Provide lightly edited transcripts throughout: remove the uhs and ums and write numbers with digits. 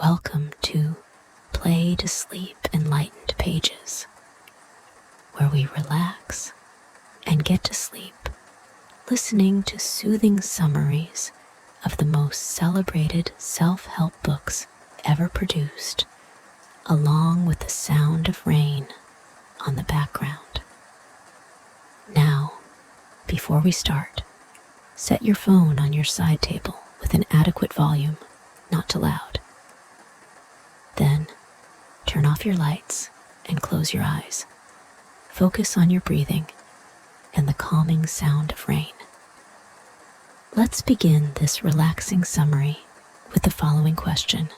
Welcome to Play to Sleep Enlightened Pages, where we relax and get to sleep, listening to soothing summaries of the most celebrated self-help books ever produced, along with the sound of rain on the background. Now, before we start, set your phone on your side table with an adequate volume, not too loud. Then, turn off your lights and close your eyes. Focus on your breathing and the calming sound of rain. Let's begin this relaxing summary with the following question.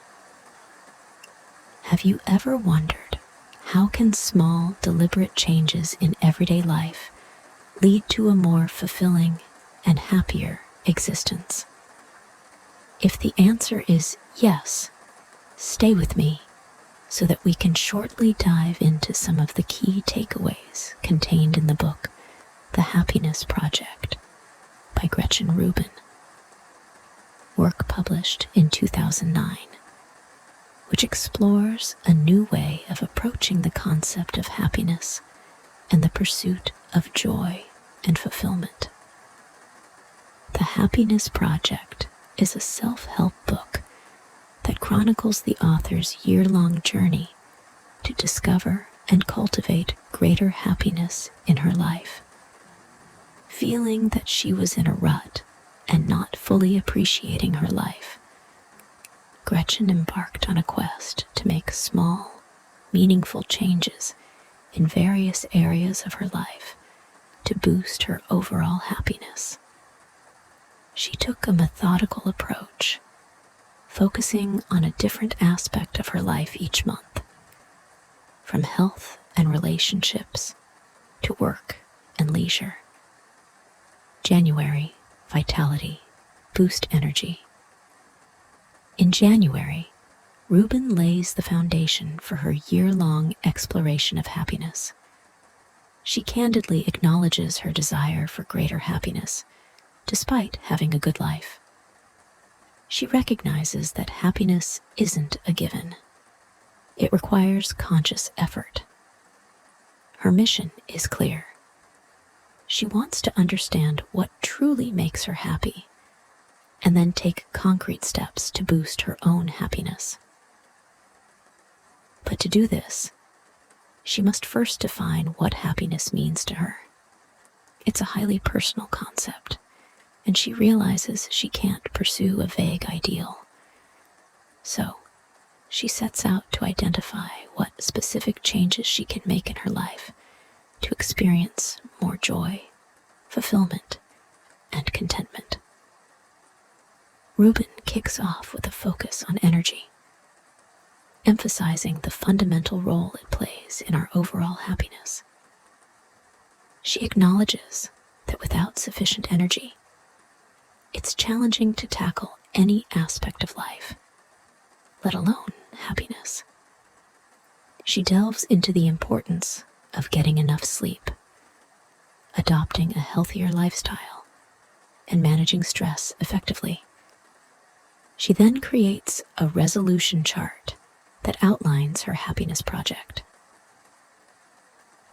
Have you ever wondered how can small, deliberate changes in everyday life lead to a more fulfilling and happier existence? If the answer is yes, stay with me so that we can shortly dive into some of the key takeaways contained in the book, The Happiness Project by Gretchen Rubin, work published in 2009, which explores a new way of approaching the concept of happiness and the pursuit of joy and fulfillment. The Happiness Project is a self-help book that chronicles the author's year-long journey to discover and cultivate greater happiness in her life. Feeling that she was in a rut and not fully appreciating her life, Gretchen embarked on a quest to make small, meaningful changes in various areas of her life to boost her overall happiness. She took a methodical approach, focusing on a different aspect of her life each month, from health and relationships to work and leisure. January, vitality, boost energy. In January, Rubin lays the foundation for her year-long exploration of happiness. She candidly acknowledges her desire for greater happiness, despite having a good life. She recognizes that happiness isn't a given. It requires conscious effort. Her mission is clear. She wants to understand what truly makes her happy, and then take concrete steps to boost her own happiness. But to do this, she must first define what happiness means to her. It's a highly personal concept, and she realizes she can't pursue a vague ideal. So, she sets out to identify what specific changes she can make in her life to experience more joy, fulfillment, and contentment. Rubin kicks off with a focus on energy, emphasizing the fundamental role it plays in our overall happiness. She acknowledges that without sufficient energy, it's challenging to tackle any aspect of life, let alone happiness. She delves into the importance of getting enough sleep, adopting a healthier lifestyle, and managing stress effectively. She then creates a resolution chart that outlines her happiness project.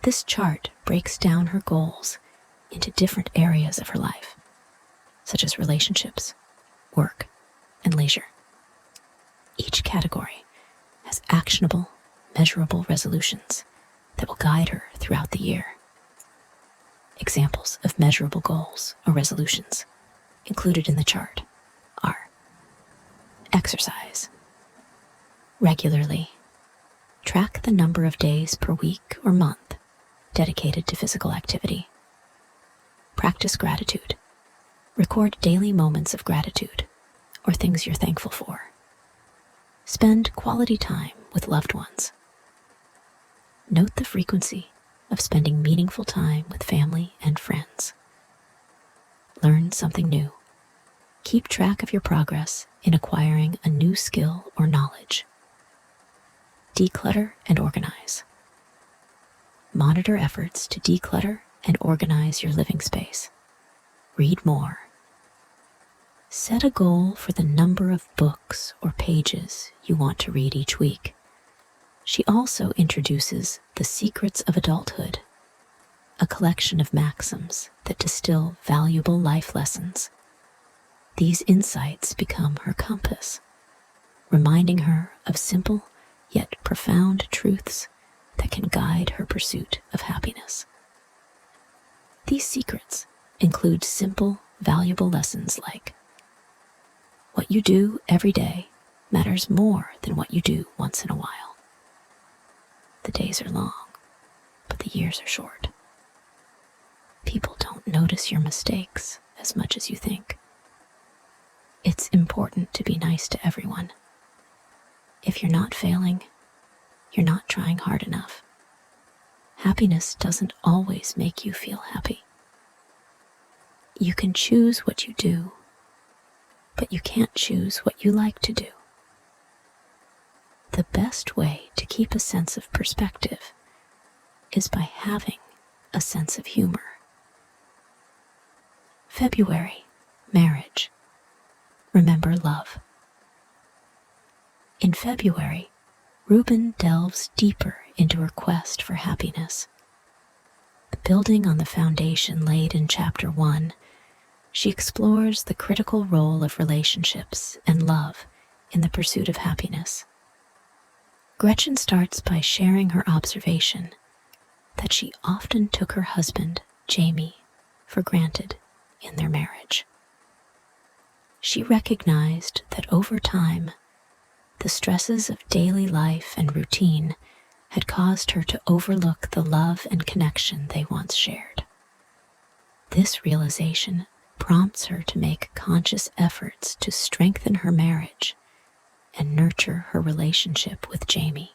This chart breaks down her goals into different areas of her life, such as relationships, work, and leisure. Each category has actionable, measurable resolutions that will guide her throughout the year. Examples of measurable goals or resolutions included in the chart are: exercise. Regularly. Track the number of days per week or month dedicated to physical activity. Practice gratitude. Record daily moments of gratitude or things you're thankful for. Spend quality time with loved ones. Note the frequency of spending meaningful time with family and friends. Learn something new. Keep track of your progress in acquiring a new skill or knowledge. Declutter and organize. Monitor efforts to declutter and organize your living space. Read more. Set a goal for the number of books or pages you want to read each week. She also introduces The Secrets of Adulthood, a collection of maxims that distill valuable life lessons. These insights become her compass, reminding her of simple yet profound truths that can guide her pursuit of happiness. These secrets include simple, valuable lessons like what you do every day matters more than what you do once in a while. The days are long, but the years are short. People don't notice your mistakes as much as you think. It's important to be nice to everyone. If you're not failing, you're not trying hard enough. Happiness doesn't always make you feel happy. You can choose what you do, but you can't choose what you like to do. The best way to keep a sense of perspective is by having a sense of humor. February, marriage. Remember love. In February, Rubin delves deeper into her quest for happiness. Building on the foundation laid in Chapter 1, she explores the critical role of relationships and love in the pursuit of happiness. Gretchen starts by sharing her observation that she often took her husband, Jamie, for granted in their marriage. She recognized that over time, the stresses of daily life and routine had caused her to overlook the love and connection they once shared. This realization prompts her to make conscious efforts to strengthen her marriage and nurture her relationship with Jamie.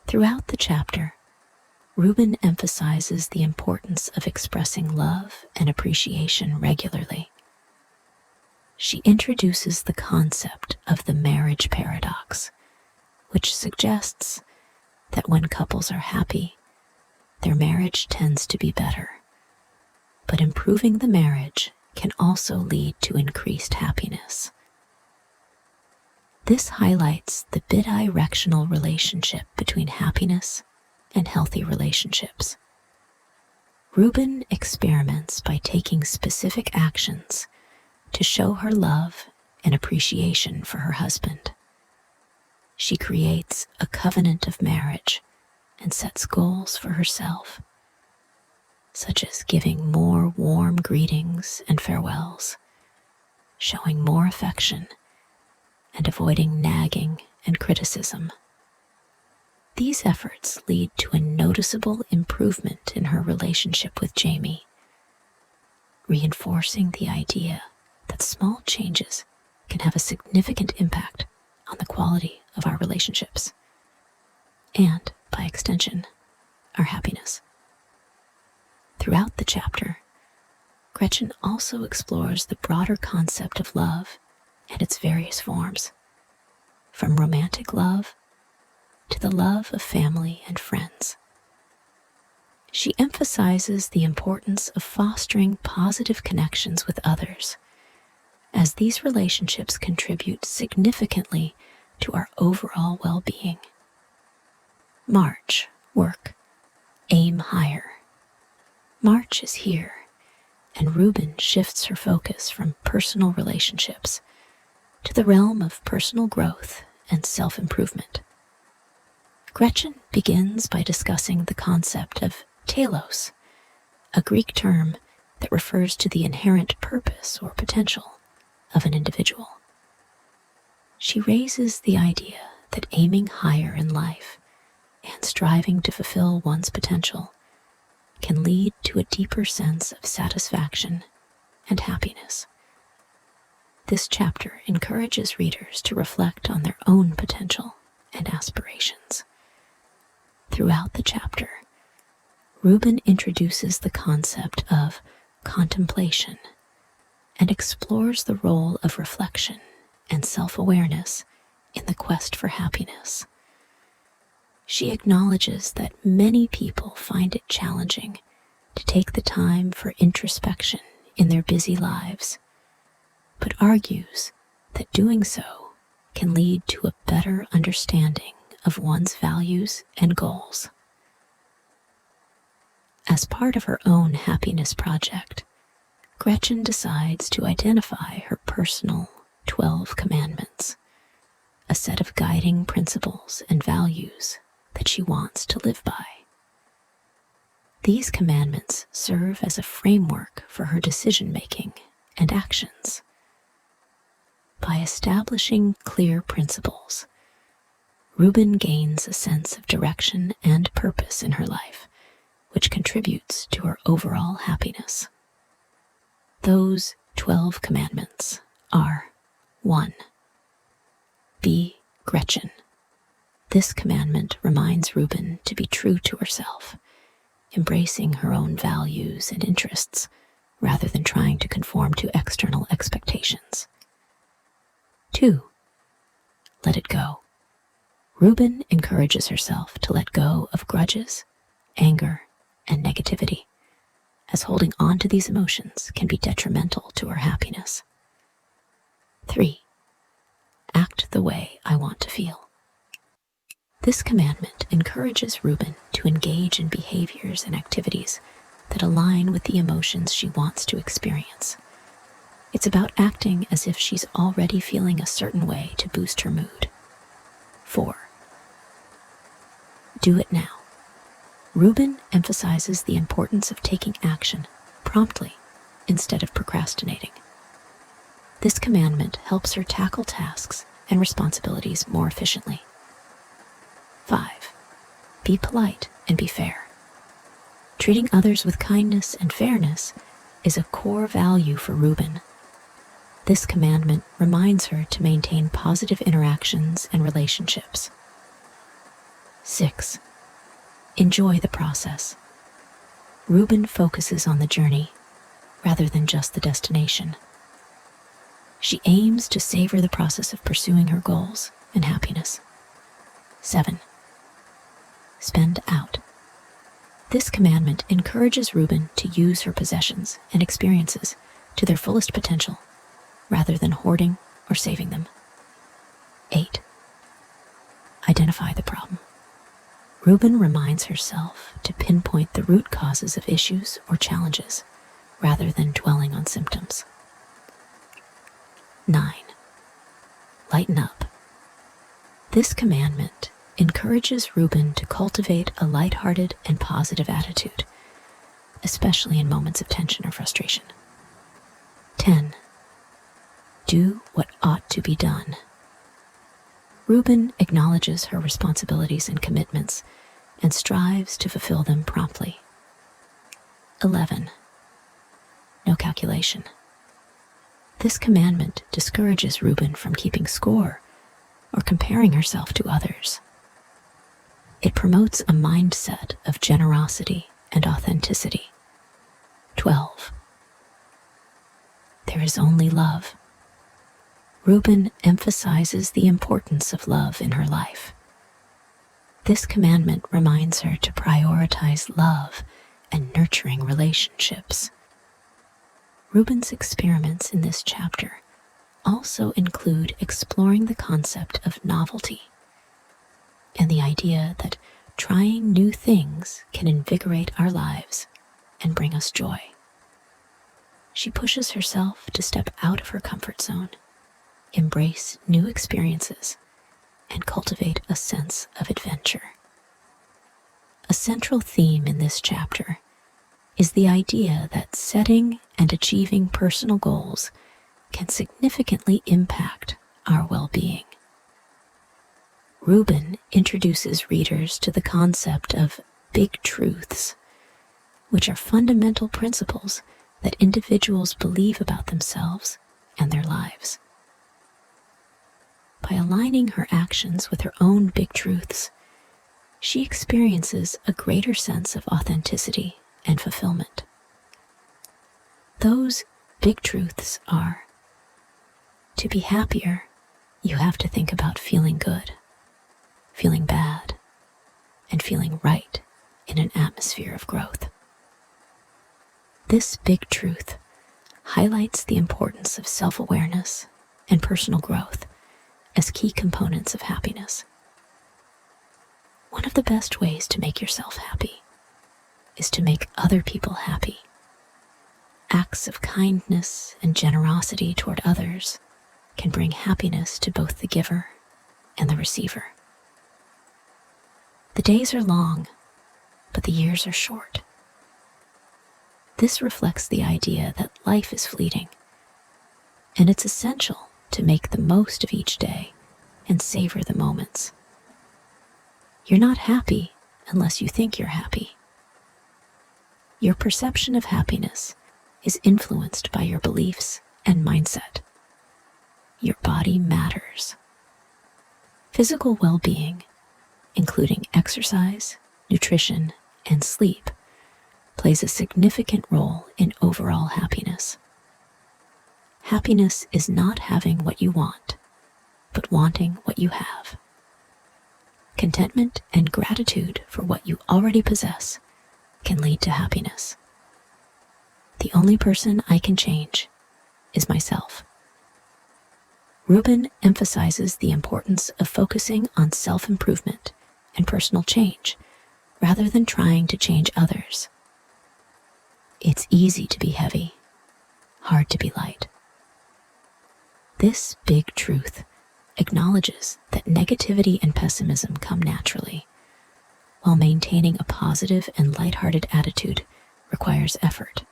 Throughout the chapter, Rubin emphasizes the importance of expressing love and appreciation regularly. She introduces the concept of the marriage paradox, which suggests that when couples are happy, their marriage tends to be better. But improving the marriage can also lead to increased happiness. This highlights the bidirectional relationship between happiness and healthy relationships. Rubin experiments by taking specific actions to show her love and appreciation for her husband. She creates a covenant of marriage and sets goals for herself, such as giving more warm greetings and farewells, showing more affection, and avoiding nagging and criticism. These efforts lead to a noticeable improvement in her relationship with Jamie, reinforcing the idea that small changes can have a significant impact on the quality of our relationships and, by extension, our happiness. Throughout the chapter, Gretchen also explores the broader concept of love and its various forms, from romantic love to the love of family and friends. She emphasizes the importance of fostering positive connections with others, as these relationships contribute significantly to our overall well-being. March, work, aim higher. March is here, and Rubin shifts her focus from personal relationships to the realm of personal growth and self-improvement. Gretchen begins by discussing the concept of telos, a Greek term that refers to the inherent purpose or potential of an individual. She raises the idea that aiming higher in life and striving to fulfill one's potential can lead to a deeper sense of satisfaction and happiness. This chapter encourages readers to reflect on their own potential and aspirations. Throughout the chapter, Rubin introduces the concept of contemplation and explores the role of reflection and self-awareness in the quest for happiness. She acknowledges that many people find it challenging to take the time for introspection in their busy lives, but argues that doing so can lead to a better understanding of one's values and goals. As part of her own happiness project, Gretchen decides to identify her personal 12 commandments, a set of guiding principles and values that she wants to live by. These commandments serve as a framework for her decision-making and actions. By establishing clear principles, Rubin gains a sense of direction and purpose in her life, which contributes to her overall happiness. Those 12 commandments are: 1. Be Gretchen. This commandment reminds Rubin to be true to herself, embracing her own values and interests rather than trying to conform to external expectations. 2. Let it go. Rubin encourages herself to let go of grudges, anger, and negativity, as holding on to these emotions can be detrimental to her happiness. 3. Act the way I want to feel. This commandment encourages Rubin to engage in behaviors and activities that align with the emotions she wants to experience. It's about acting as if she's already feeling a certain way to boost her mood. 4. Do it now. Rubin emphasizes the importance of taking action promptly instead of procrastinating. This commandment helps her tackle tasks and responsibilities more efficiently. 5. Be polite and be fair. Treating others with kindness and fairness is a core value for Rubin. This commandment reminds her to maintain positive interactions and relationships. 6. Enjoy the process. Rubin focuses on the journey rather than just the destination. She aims to savor the process of pursuing her goals and happiness. 7. Spend out. This commandment encourages Rubin to use her possessions and experiences to their fullest potential rather than hoarding or saving them. 8. Identify the problem. Rubin reminds herself to pinpoint the root causes of issues or challenges rather than dwelling on symptoms. 9. Lighten up. This commandment encourages Rubin to cultivate a lighthearted and positive attitude, especially in moments of tension or frustration. 10. Do what ought to be done. Rubin acknowledges her responsibilities and commitments and strives to fulfill them promptly. 11. No calculation. This commandment discourages Rubin from keeping score or comparing herself to others. It promotes a mindset of generosity and authenticity. 12. There is only love. Rubin emphasizes the importance of love in her life. This commandment reminds her to prioritize love and nurturing relationships. Rubin's experiments in this chapter also include exploring the concept of novelty and the idea that trying new things can invigorate our lives and bring us joy. She pushes herself to step out of her comfort zone, embrace new experiences, and cultivate a sense of adventure. A central theme in this chapter is the idea that setting and achieving personal goals can significantly impact our well-being. Rubin introduces readers to the concept of big truths, which are fundamental principles that individuals believe about themselves and their lives. By aligning her actions with her own big truths, she experiences a greater sense of authenticity and fulfillment. Those big truths are: to be happier, you have to think about feeling good, feeling bad, and feeling right in an atmosphere of growth. This big truth highlights the importance of self-awareness and personal growth as key components of happiness. One of the best ways to make yourself happy is to make other people happy. Acts of kindness and generosity toward others can bring happiness to both the giver and the receiver. The days are long, but the years are short. This reflects the idea that life is fleeting, and it's essential to make the most of each day and savor the moments. You're not happy unless you think you're happy. Your perception of happiness is influenced by your beliefs and mindset. Your body matters. Physical well-being, including exercise, nutrition, and sleep, plays a significant role in overall happiness. Happiness is not having what you want, but wanting what you have. Contentment and gratitude for what you already possess can lead to happiness. The only person I can change is myself. Rubin emphasizes the importance of focusing on self-improvement and personal change rather than trying to change others. It's easy to be heavy, hard to be light. This big truth acknowledges that negativity and pessimism come naturally, while maintaining a positive and lighthearted attitude requires effort.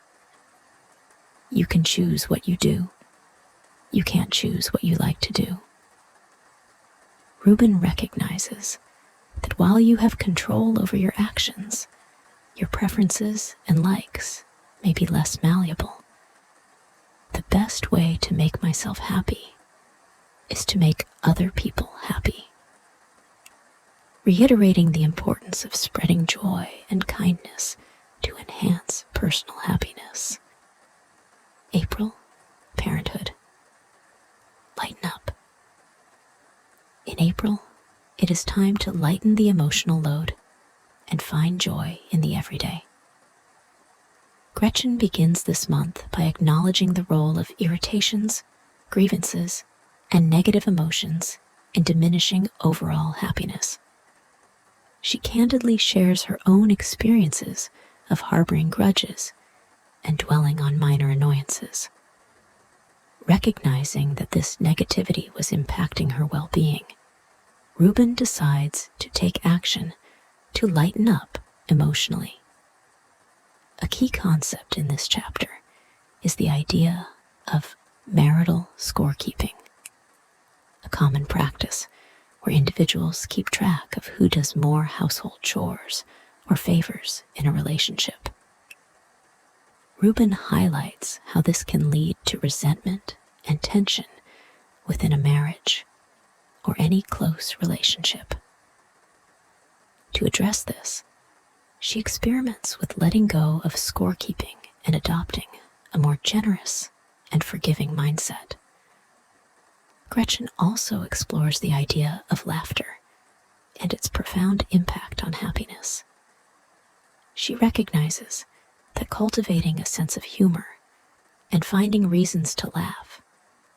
You can choose what you do. You can't choose what you like to do. Rubin recognizes that while you have control over your actions, your preferences and likes may be less malleable. The best way to make myself happy is to make other people happy. Reiterating the importance of spreading joy and kindness to enhance personal happiness. April, parenthood. Lighten up. In April, it is time to lighten the emotional load and find joy in the everyday. Gretchen begins this month by acknowledging the role of irritations, grievances, and negative emotions in diminishing overall happiness. She candidly shares her own experiences of harboring grudges and dwelling on minor annoyances. Recognizing that this negativity was impacting her well-being, Rubin decides to take action to lighten up emotionally. A key concept in this chapter is the idea of marital scorekeeping, a common practice where individuals keep track of who does more household chores or favors in a relationship. Rubin highlights how this can lead to resentment and tension within a marriage or any close relationship. To address this, she experiments with letting go of scorekeeping and adopting a more generous and forgiving mindset. Gretchen also explores the idea of laughter and its profound impact on happiness. She recognizes that cultivating a sense of humor and finding reasons to laugh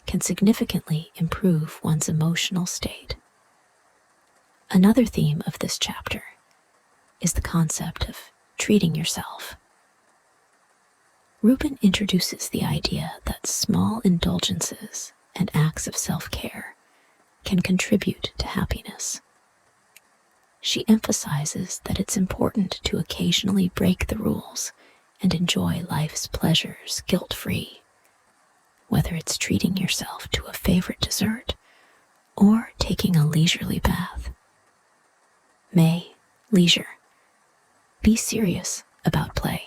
can significantly improve one's emotional state. Another theme of this chapter is the concept of treating yourself. Rubin introduces the idea that small indulgences and acts of self-care can contribute to happiness. She emphasizes that it's important to occasionally break the rules and enjoy life's pleasures guilt-free, whether it's treating yourself to a favorite dessert or taking a leisurely bath. May, leisure. Be serious about play.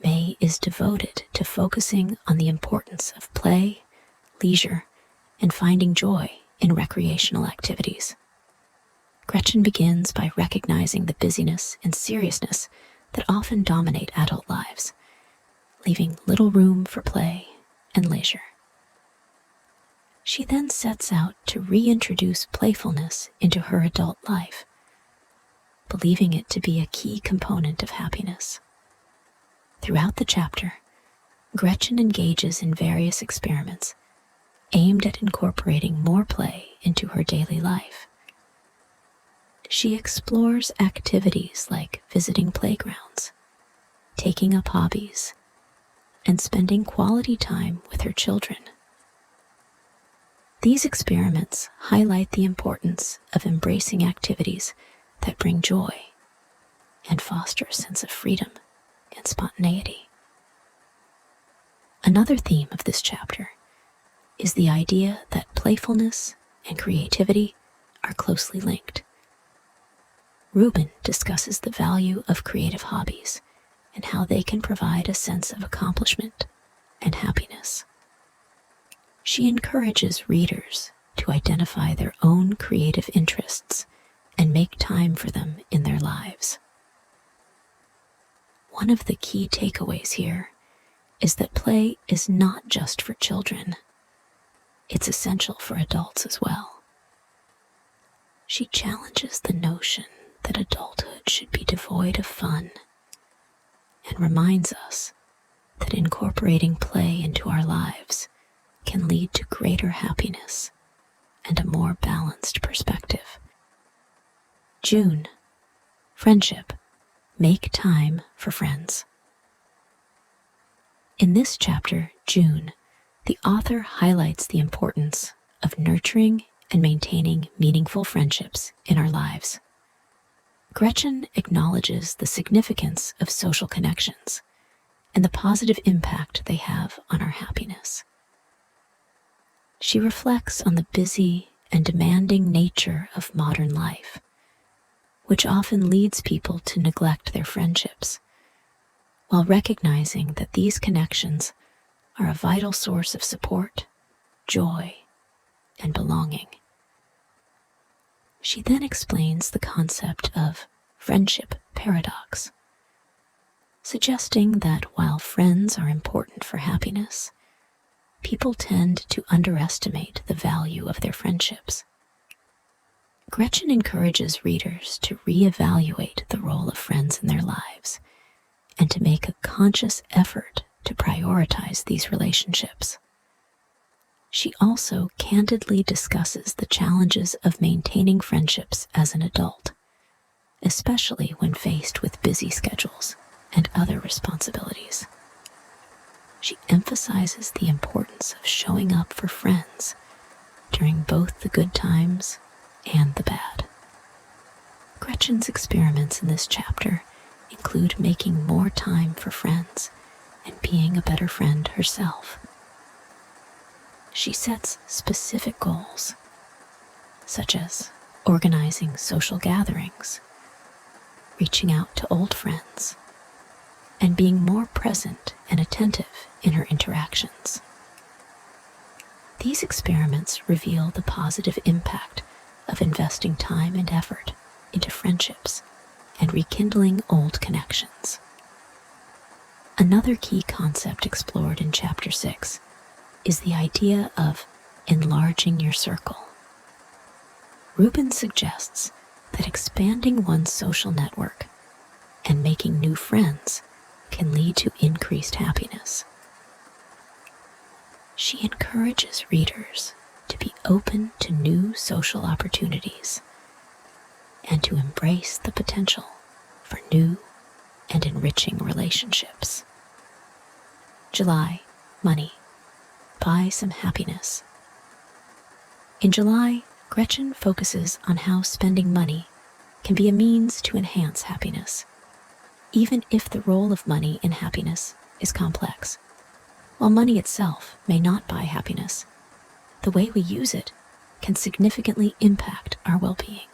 May is devoted to focusing on the importance of play, leisure, and finding joy in recreational activities. Gretchen begins by recognizing the busyness and seriousness that often dominate adult lives, leaving little room for play and leisure. She then sets out to reintroduce playfulness into her adult life, believing it to be a key component of happiness. Throughout the chapter, Gretchen engages in various experiments aimed at incorporating more play into her daily life. She explores activities like visiting playgrounds, taking up hobbies, and spending quality time with her children. These experiments highlight the importance of embracing activities that bring joy and foster a sense of freedom and spontaneity. Another theme of this chapter is the idea that playfulness and creativity are closely linked. Rubin discusses the value of creative hobbies and how they can provide a sense of accomplishment and happiness. She encourages readers to identify their own creative interests and make time for them in their lives. One of the key takeaways here is that play is not just for children. It's essential for adults as well. She challenges the notion that adulthood should be devoid of fun and reminds us that incorporating play into our lives can lead to greater happiness and a more balanced perspective. June, friendship. Make time for friends. In this chapter, June, the author highlights the importance of nurturing and maintaining meaningful friendships in our lives. Gretchen acknowledges the significance of social connections and the positive impact they have on our happiness. She reflects on the busy and demanding nature of modern life, which often leads people to neglect their friendships, while recognizing that these connections are a vital source of support, joy, and belonging. She then explains the concept of friendship paradox, suggesting that while friends are important for happiness, people tend to underestimate the value of their friendships. Gretchen encourages readers to reevaluate the role of friends in their lives and to make a conscious effort to prioritize these relationships. She also candidly discusses the challenges of maintaining friendships as an adult, especially when faced with busy schedules and other responsibilities. She emphasizes the importance of showing up for friends during both the good times and the bad. Gretchen's experiments in this chapter include making more time for friends and being a better friend herself. She sets specific goals, such as organizing social gatherings, reaching out to old friends, and being more present and attentive in her interactions. These experiments reveal the positive impact of investing time and effort into friendships and rekindling old connections. Another key concept explored in Chapter 6 is the idea of enlarging your circle. Rubin suggests that expanding one's social network and making new friends can lead to increased happiness. She encourages readers to be open to new social opportunities and to embrace the potential for new and enriching relationships. July, money. Buy some happiness. In July, Gretchen focuses on how spending money can be a means to enhance happiness, even if the role of money in happiness is complex. While money itself may not buy happiness, the way we use it can significantly impact our well-being.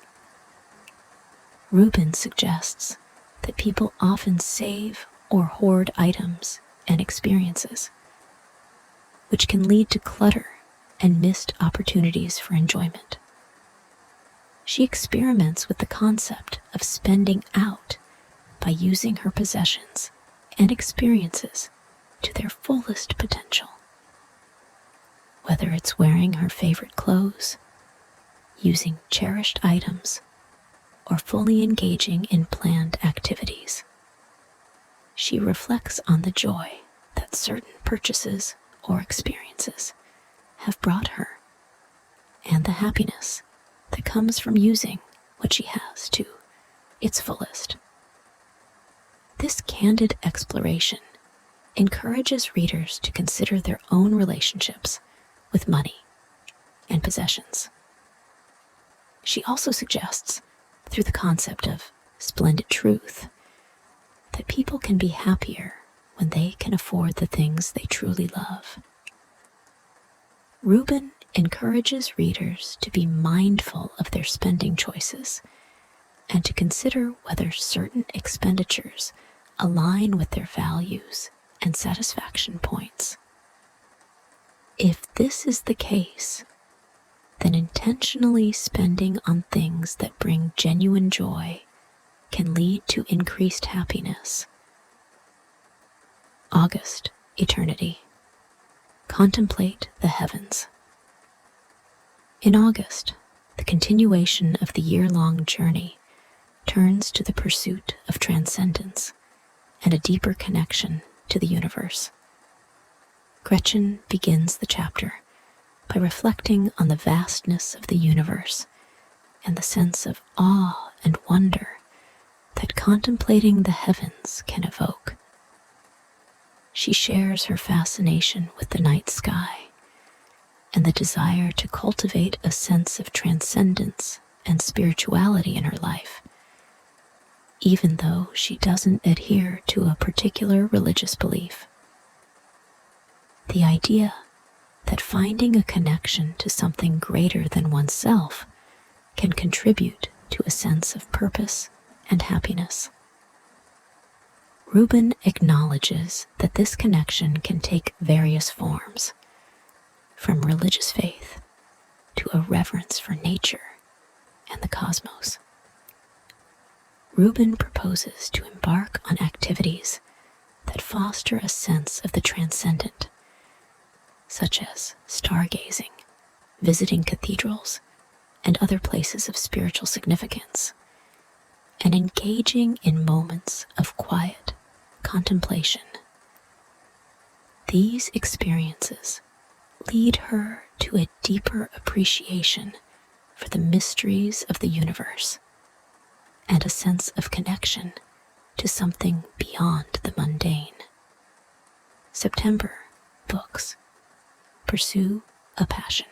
Rubin suggests that people often save or hoard items and experiences, which can lead to clutter and missed opportunities for enjoyment. She experiments with the concept of spending out by using her possessions and experiences to their fullest potential. Whether it's wearing her favorite clothes, using cherished items, or fully engaging in planned activities, she reflects on the joy that that certain purchases or experiences have brought her, and the happiness that comes from using what she has to its fullest. This candid exploration encourages readers to consider their own relationships with money and possessions. She also suggests, through the concept of splendid truth, that people can be happier when they can afford the things they truly love. Rubin encourages readers to be mindful of their spending choices and to consider whether certain expenditures align with their values and satisfaction points. If this is the case, then intentionally spending on things that bring genuine joy can lead to increased happiness. August, eternity. Contemplate the heavens. In August, the continuation of the year-long journey turns to the pursuit of transcendence and a deeper connection to the universe. Gretchen begins the chapter by reflecting on the vastness of the universe and the sense of awe and wonder that contemplating the heavens can evoke. She shares her fascination with the night sky and the desire to cultivate a sense of transcendence and spirituality in her life, even though she doesn't adhere to a particular religious belief. The idea that finding a connection to something greater than oneself can contribute to a sense of purpose and happiness. Rubin acknowledges that this connection can take various forms, from religious faith to a reverence for nature and the cosmos. Rubin proposes to embark on activities that foster a sense of the transcendent, such as stargazing, visiting cathedrals, and other places of spiritual significance, and engaging in moments of quiet contemplation. These experiences lead her to a deeper appreciation for the mysteries of the universe and a sense of connection to something beyond the mundane. September, books. Pursue a passion.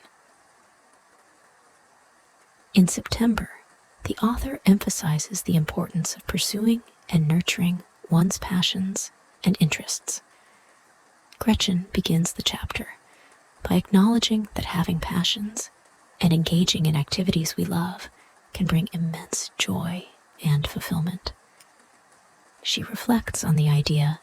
In September, the author emphasizes the importance of pursuing and nurturing one's passions and interests. Gretchen begins the chapter by acknowledging that having passions and engaging in activities we love can bring immense joy and fulfillment. She reflects on the idea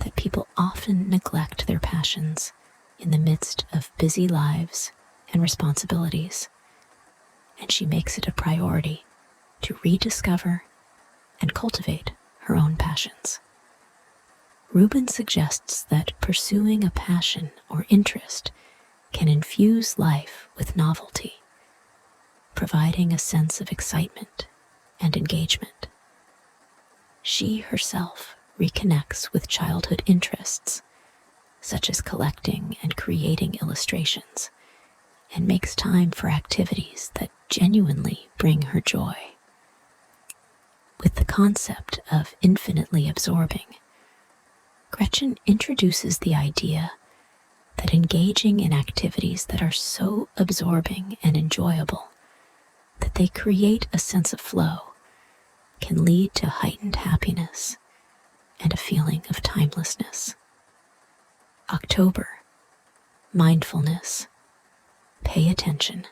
that people often neglect their passions in the midst of busy lives and responsibilities, and she makes it a priority to rediscover and cultivate her own passions. Rubin suggests that pursuing a passion or interest can infuse life with novelty, providing a sense of excitement and engagement. She herself reconnects with childhood interests, such as collecting and creating illustrations, and makes time for activities that genuinely bring her joy. With the concept of infinitely absorbing, Gretchen introduces the idea that engaging in activities that are so absorbing and enjoyable that they create a sense of flow can lead to heightened happiness and a feeling of timelessness. October, mindfulness. Pay attention.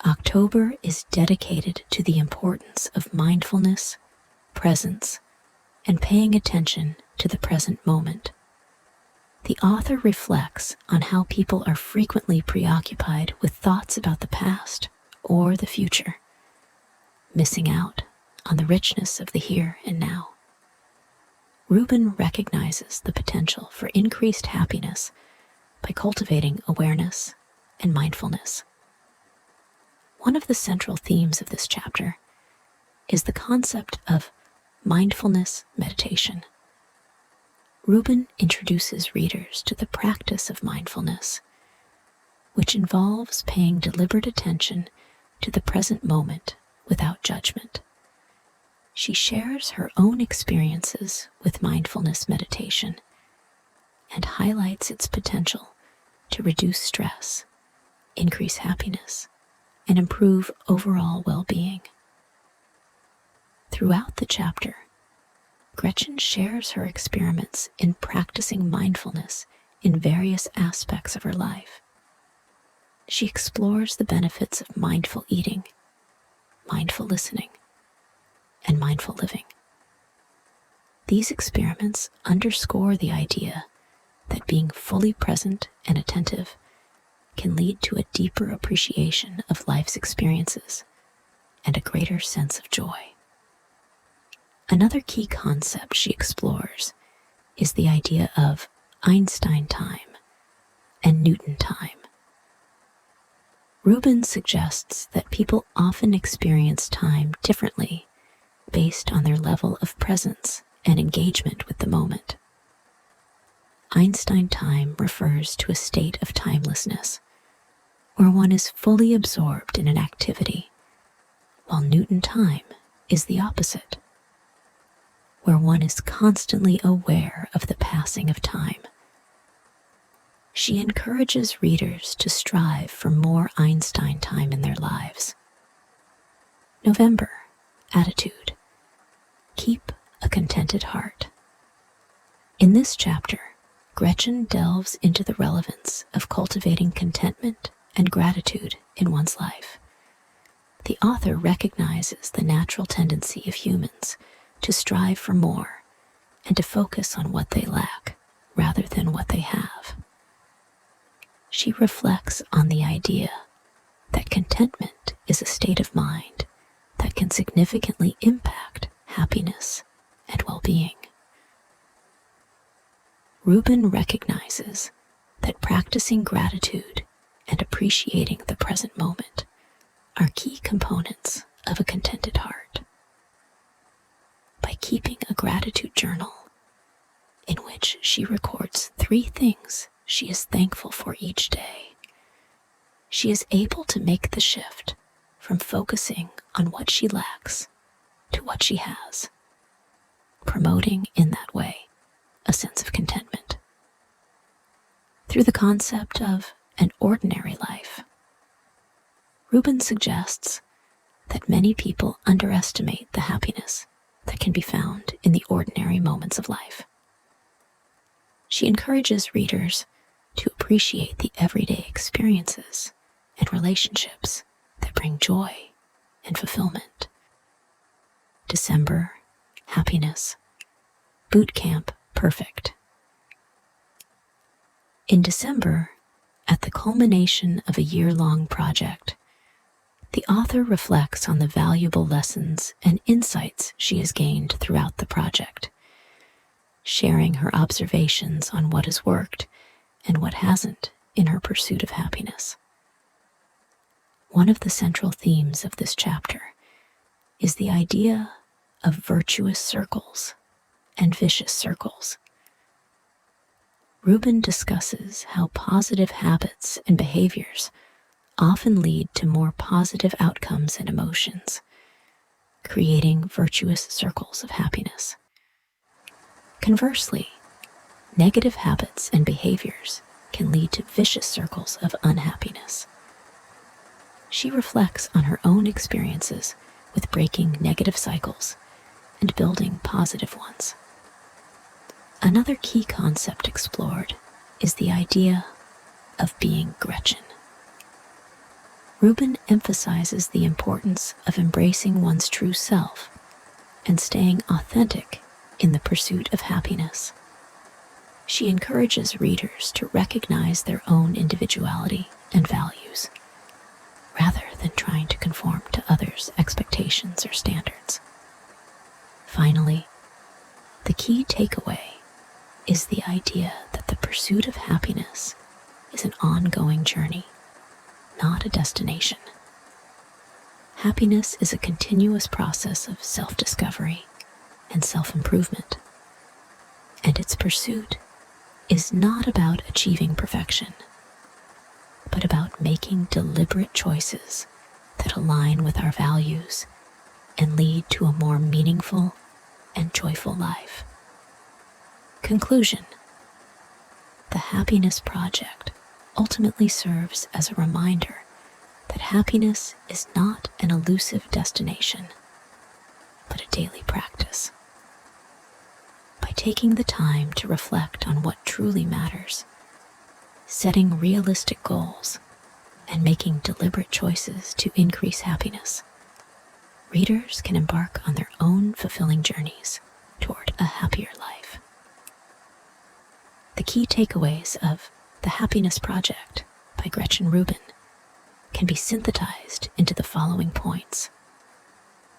October is dedicated to the importance of mindfulness, presence, and paying attention to the present moment. The author reflects on how people are frequently preoccupied with thoughts about the past or the future, missing out on the richness of the here and now. Rubin recognizes the potential for increased happiness by cultivating awareness and mindfulness. One of the central themes of this chapter is the concept of mindfulness meditation. Rubin introduces readers to the practice of mindfulness, which involves paying deliberate attention to the present moment without judgment. She shares her own experiences with mindfulness meditation and highlights its potential to reduce stress, increase happiness, and improve overall well-being. Throughout the chapter, Gretchen shares her experiments in practicing mindfulness in various aspects of her life. She explores the benefits of mindful eating, mindful listening, and mindful living. These experiments underscore the idea that being fully present and attentive can lead to a deeper appreciation of life's experiences and a greater sense of joy. Another key concept she explores is the idea of Einstein time and Newton time. Rubin suggests that people often experience time differently based on their level of presence and engagement with the moment. Einstein time refers to a state of timelessness, where one is fully absorbed in an activity, while Newton time is the opposite, where one is constantly aware of the passing of time. She encourages readers to strive for more Einstein time in their lives. November, attitude. Keep a contented heart. In this chapter, Gretchen delves into the relevance of cultivating contentment and gratitude in one's life. The author recognizes the natural tendency of humans to strive for more and to focus on what they lack rather than what they have. She reflects on the idea that contentment is a state of mind that can significantly impact happiness and well-being. Rubin recognizes that practicing gratitude and appreciating the present moment are key components of a contented heart. By keeping a gratitude journal in which she records 3 things she is thankful for each day, she is able to make the shift from focusing on what she lacks to what she has, promoting in that way a sense of contentment. Through the concept of an ordinary life, Rubin suggests that many people underestimate the happiness that can be found in the ordinary moments of life. She encourages readers to appreciate the everyday experiences and relationships that bring joy and fulfillment. December, happiness. Boot camp, perfect. In December, at the culmination of a year-long project, the author reflects on the valuable lessons and insights she has gained throughout the project, sharing her observations on what has worked and what hasn't in her pursuit of happiness. One of the central themes of this chapter is the idea of virtuous circles and vicious circles. Rubin discusses how positive habits and behaviors often lead to more positive outcomes and emotions, creating virtuous circles of happiness. Conversely, negative habits and behaviors can lead to vicious circles of unhappiness. She reflects on her own experiences with breaking negative cycles and building positive ones. Another key concept explored is the idea of being Gretchen. Rubin emphasizes the importance of embracing one's true self and staying authentic in the pursuit of happiness. She encourages readers to recognize their own individuality and values, rather than trying to conform to others' expectations or standards. Finally, the key takeaway is the idea that the pursuit of happiness is an ongoing journey, not a destination. Happiness is a continuous process of self-discovery and self-improvement, and its its pursuit is not about achieving perfection, but about making deliberate choices that align with our values and lead to a more meaningful and joyful life. Conclusion: the Happiness Project ultimately serves as a reminder that happiness is not an elusive destination, but a daily practice. By taking the time to reflect on what truly matters, setting realistic goals, and making deliberate choices to increase happiness, readers can embark on their own fulfilling journeys toward a happier life. The key takeaways of The Happiness Project by Gretchen Rubin can be synthesized into the following points.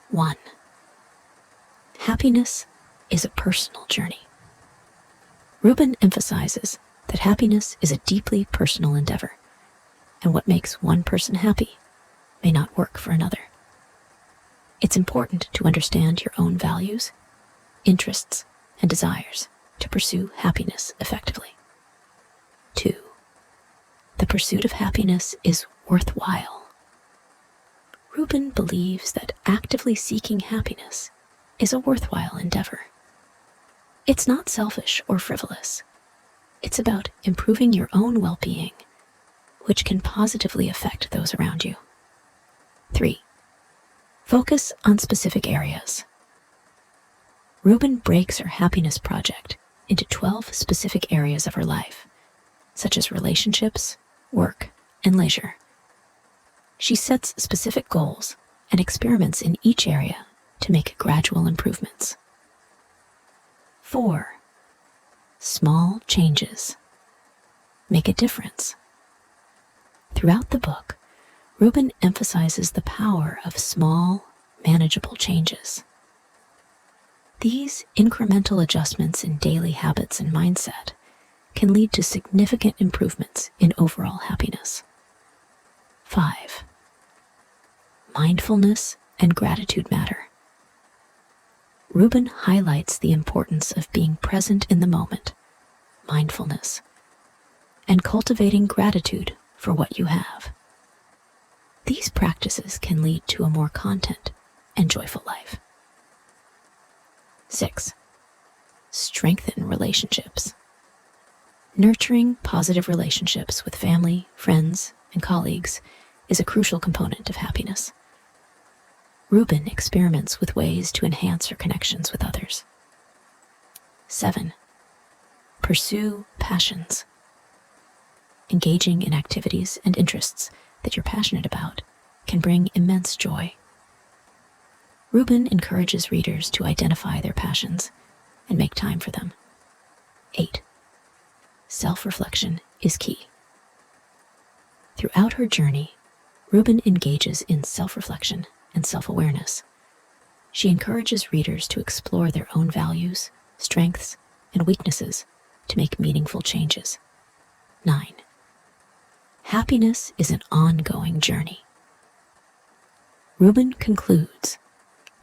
1. Happiness is a personal journey. Rubin emphasizes that happiness is a deeply personal endeavor, and what makes one person happy may not work for another. It's important to understand your own values, interests, and desires to pursue happiness effectively. 2. The pursuit of happiness is worthwhile. Rubin believes that actively seeking happiness is a worthwhile endeavor. It's not selfish or frivolous. It's about improving your own well-being, which can positively affect those around you. 3. Focus on specific areas. Rubin breaks her happiness project into 12 specific areas of her life, such as relationships, work, and leisure. She sets specific goals and experiments in each area to make gradual improvements. 4. Small changes make a difference. Throughout the book, Rubin emphasizes the power of small, manageable changes. These incremental adjustments in daily habits and mindset can lead to significant improvements in overall happiness. 5. Mindfulness and gratitude matter. Rubin highlights the importance of being present in the moment, mindfulness, and cultivating gratitude for what you have. These practices can lead to a more content and joyful life. 6. Strengthen relationships. Nurturing positive relationships with family, friends, and colleagues is a crucial component of happiness. Rubin experiments with ways to enhance her connections with others. 7. Pursue passions. Engaging in activities and interests that you're passionate about can bring immense joy. Rubin encourages readers to identify their passions and make time for them. 8. Self-reflection is key. Throughout her journey, Rubin engages in self-reflection and self-awareness. She encourages readers to explore their own values, strengths, and weaknesses to make meaningful changes. 9. Happiness is an ongoing journey. Rubin concludes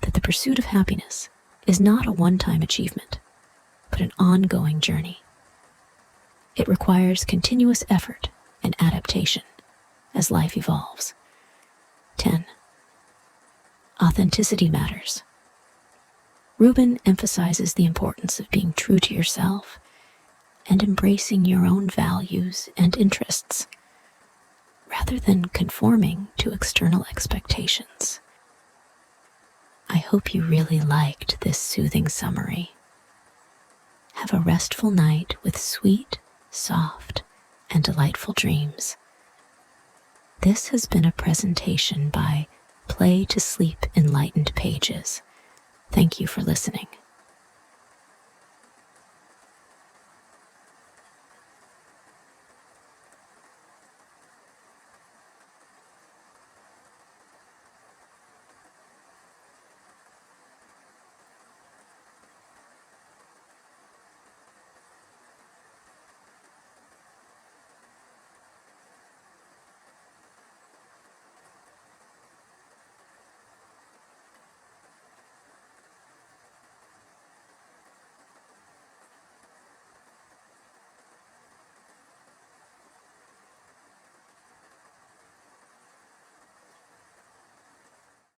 that the pursuit of happiness is not a one-time achievement, but an ongoing journey. It requires continuous effort and adaptation as life evolves. 10. Authenticity matters. Rubin emphasizes the importance of being true to yourself and embracing your own values and interests, rather than conforming to external expectations. I hope you really liked this soothing summary. Have a restful night with sweet, soft, and delightful dreams. This has been a presentation by Play to Sleep Enlightened Pages. Thank you for listening.